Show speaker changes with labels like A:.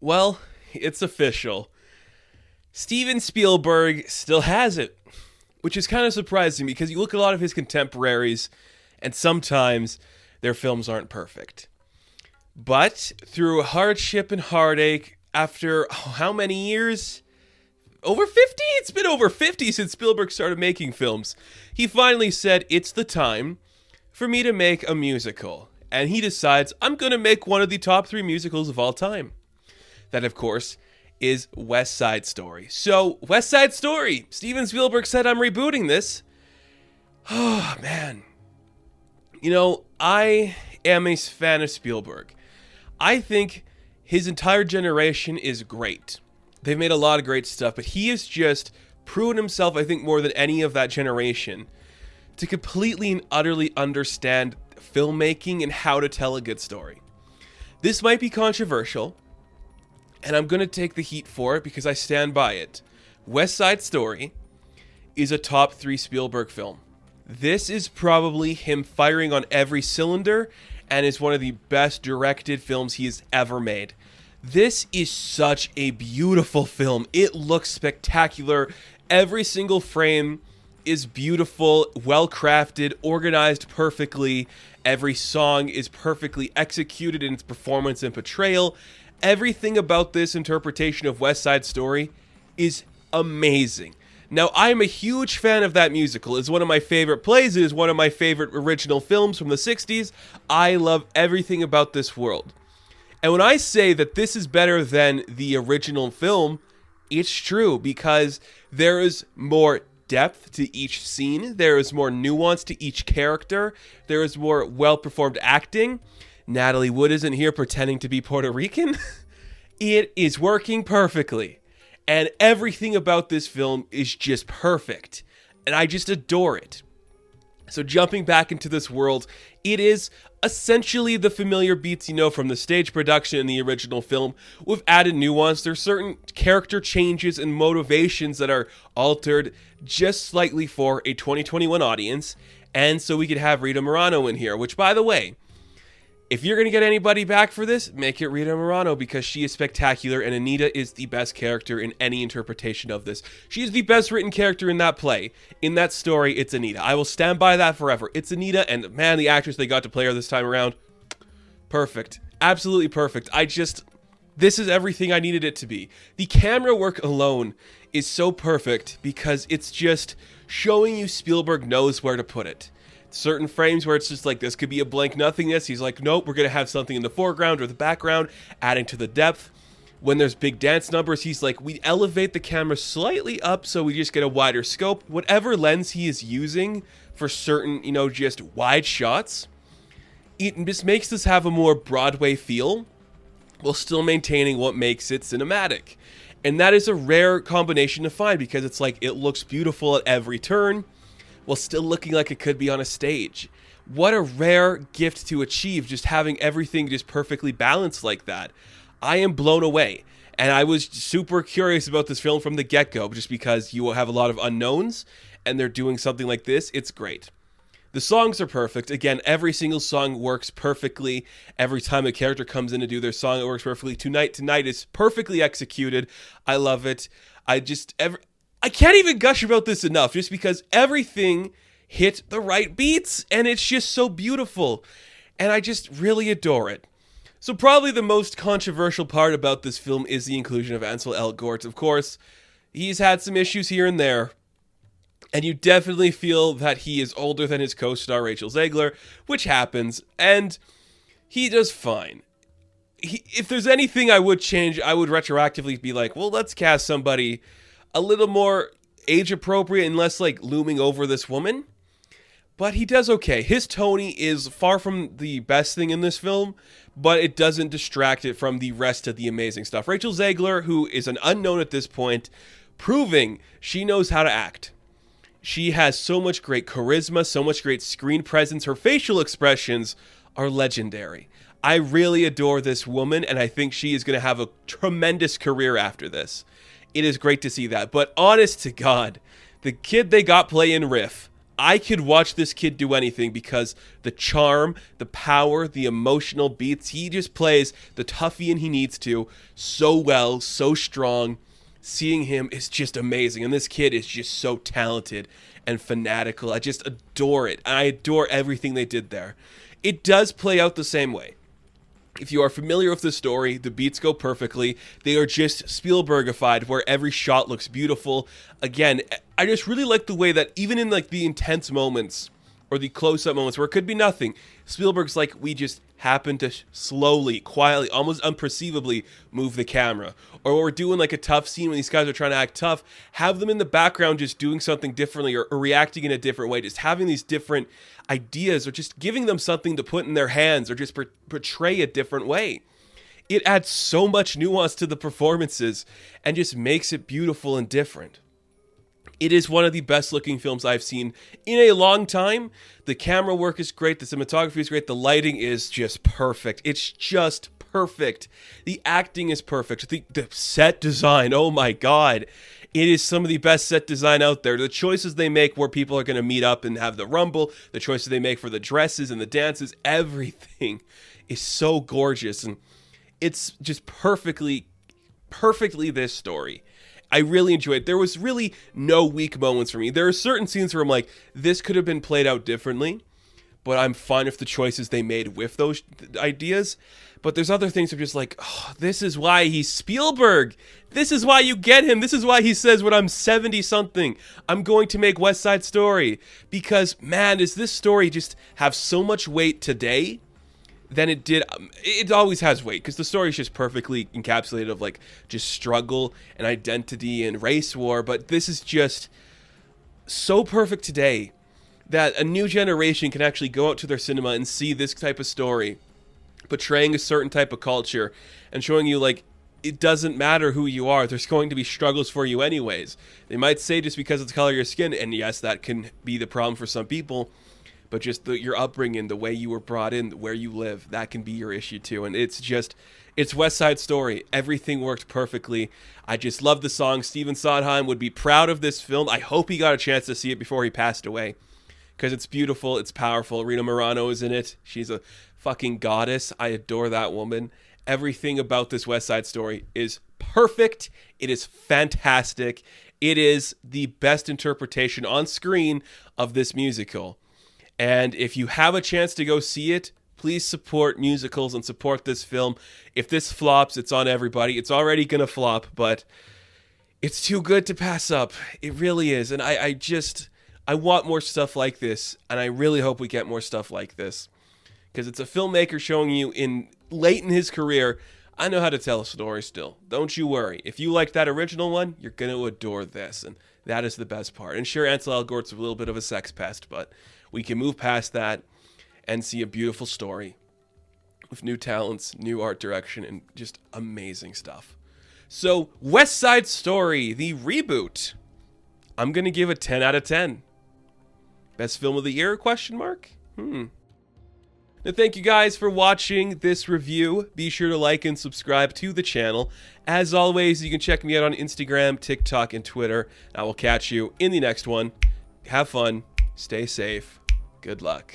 A: Well, it's official. Steven Spielberg still has it, which is kind of surprising because you look at a lot of his contemporaries, and sometimes their films aren't perfect. But through hardship and heartache, after how many years? Over 50? It's been over 50 since Spielberg started making films. He finally said, it's the time for me to make a musical. And he decides, I'm going to make one of the top 3 musicals of all time. That, of course, is West Side Story. So, West Side Story. Steven Spielberg said, I'm rebooting this. Oh, man. You know, I am a fan of Spielberg. I think his entire generation is great. They've made a lot of great stuff, but he has just proven himself, I think, more than any of that generation, to completely and utterly understand filmmaking and how to tell a good story. This might be controversial, and I'm going to take the heat for it because I stand by it. West Side Story is a top 3 Spielberg film. This is probably him firing on every cylinder and is one of the best directed films he has ever made. This is such a beautiful film. It looks spectacular. Every single frame is beautiful, well crafted, organized perfectly. Every song is perfectly executed in its performance and portrayal. Everything about this interpretation of West Side Story is amazing. Now, I'm a huge fan of that musical. It's one of my favorite plays. It is one of my favorite original films from the 60s. I love everything about this world. And when I say that this is better than the original film, it's true because there is more depth to each scene. There is more nuance to each character. There is more well-performed acting. Natalie Wood isn't here pretending to be Puerto Rican. It is working perfectly. And everything about this film is just perfect. And I just adore it. So jumping back into this world, it is essentially the familiar beats you know from the stage production in the original film, with added nuance. There's certain character changes and motivations that are altered just slightly for a 2021 audience, and so we could have Rita Moreno in here, which, by the way, if you're going to get anybody back for this, make it Rita Moreno because she is spectacular and Anita is the best character in any interpretation of this. She is the best written character in that play. In that story, it's Anita. I will stand by that forever. It's Anita, and man, the actress they got to play her this time around, perfect. Absolutely perfect. This is everything I needed it to be. The camera work alone is so perfect because it's just showing you Spielberg knows where to put it. Certain frames where it's just like, this could be a blank nothingness. He's like, nope, we're going to have something in the foreground or the background, adding to the depth. When there's big dance numbers, he's like, we elevate the camera slightly up so we just get a wider scope. Whatever lens he is using for certain, just wide shots, it just makes this have a more Broadway feel while still maintaining what makes it cinematic. And that is a rare combination to find because it's like, it looks beautiful at every turn, while still looking like it could be on a stage. What a rare gift to achieve, just having everything just perfectly balanced like that. I am blown away. And I was super curious about this film from the get-go, just because you will have a lot of unknowns, and they're doing something like this. It's great. The songs are perfect. Again, every single song works perfectly. Every time a character comes in to do their song, it works perfectly. Tonight is perfectly executed. I love it. I can't even gush about this enough just because everything hit the right beats and it's just so beautiful and I just really adore it. So probably the most controversial part about this film is the inclusion of Ansel Elgort. Of course, he's had some issues here and there and you definitely feel that he is older than his co-star Rachel Zegler, which happens, and he does fine. If there's anything I would change, I would retroactively be like, well, let's cast somebody a little more age appropriate and less like looming over this woman. But he does okay. His Tony is far from the best thing in this film, but it doesn't distract it from the rest of the amazing stuff. Rachel Zegler, who is an unknown at this point, proving she knows how to act. She has so much great charisma, so much great screen presence. Her facial expressions are legendary. I really adore this woman, and I think she is going to have a tremendous career after this. It is great to see that. But honest to God, the kid they got playing Riff, I could watch this kid do anything because the charm, the power, the emotional beats, he just plays the toughian he needs to so well, so strong. Seeing him is just amazing. And this kid is just so talented and fanatical. I just adore it. I adore everything they did there. It does play out the same way. If you are familiar with the story, the beats go perfectly. They are just Spielbergified, where every shot looks beautiful. Again, I just really like the way that even in like the intense moments or the close-up moments where it could be nothing, Spielberg's like, we just happen to slowly, quietly, almost unperceivably move the camera. Or when we're doing like a tough scene when these guys are trying to act tough, have them in the background just doing something differently or reacting in a different way, just having these different ideas or just giving them something to put in their hands or just portray a different way. It adds so much nuance to the performances and just makes it beautiful and different. It is one of the best looking films I've seen in a long time. The camera work is great. The cinematography is great. The lighting is just perfect. It's just perfect. The acting is perfect. The set design, oh my God. It is some of the best set design out there. The choices they make where people are going to meet up and have the rumble, the choices they make for the dresses and the dances, everything is so gorgeous. And it's just perfectly this story. I really enjoyed it. There was really no weak moments for me. There are certain scenes where I'm like, this could have been played out differently, but I'm fine with the choices they made with those ideas. But there's other things I'm just like, oh, this is why he's Spielberg. This is why you get him. This is why he says when I'm 70-something, I'm going to make West Side Story. Because, man, does this story just have so much weight today than it did. It always has weight because the story is just perfectly encapsulated of like just struggle and identity and race war. But this is just so perfect today that a new generation can actually go out to their cinema and see this type of story portraying a certain type of culture and showing you like it doesn't matter who you are, there's going to be struggles for you anyways. They might say just because of the color of your skin, and yes, that can be the problem for some people, but just your upbringing, the way you were brought in, where you live, that can be your issue too. And it's West Side Story. Everything worked perfectly. I just love the song. Stephen Sondheim would be proud of this film. I hope he got a chance to see it before he passed away because it's beautiful, it's powerful. Rita Moreno is in it. She's a fucking goddess. I adore that woman. Everything about this West Side Story is perfect. It is fantastic. It is the best interpretation on screen of this musical. And if you have a chance to go see it, please support musicals and support this film. If this flops, it's on everybody. It's already going to flop, but it's too good to pass up. It really is. And I want more stuff like this, and I really hope we get more stuff like this. Because it's a filmmaker showing you late in his career, I know how to tell a story still. Don't you worry. If you like that original one, you're going to adore this. And that is the best part. And sure, Ansel Elgort's a little bit of a sex pest, but we can move past that and see a beautiful story with new talents, new art direction, and just amazing stuff. So, West Side Story, the reboot. I'm going to give it 10 out of 10. Best film of the year, question mark? Now, thank you guys for watching this review. Be sure to like and subscribe to the channel. As always, you can check me out on Instagram, TikTok, and Twitter. I will catch you in the next one. Have fun. Stay safe. Good luck.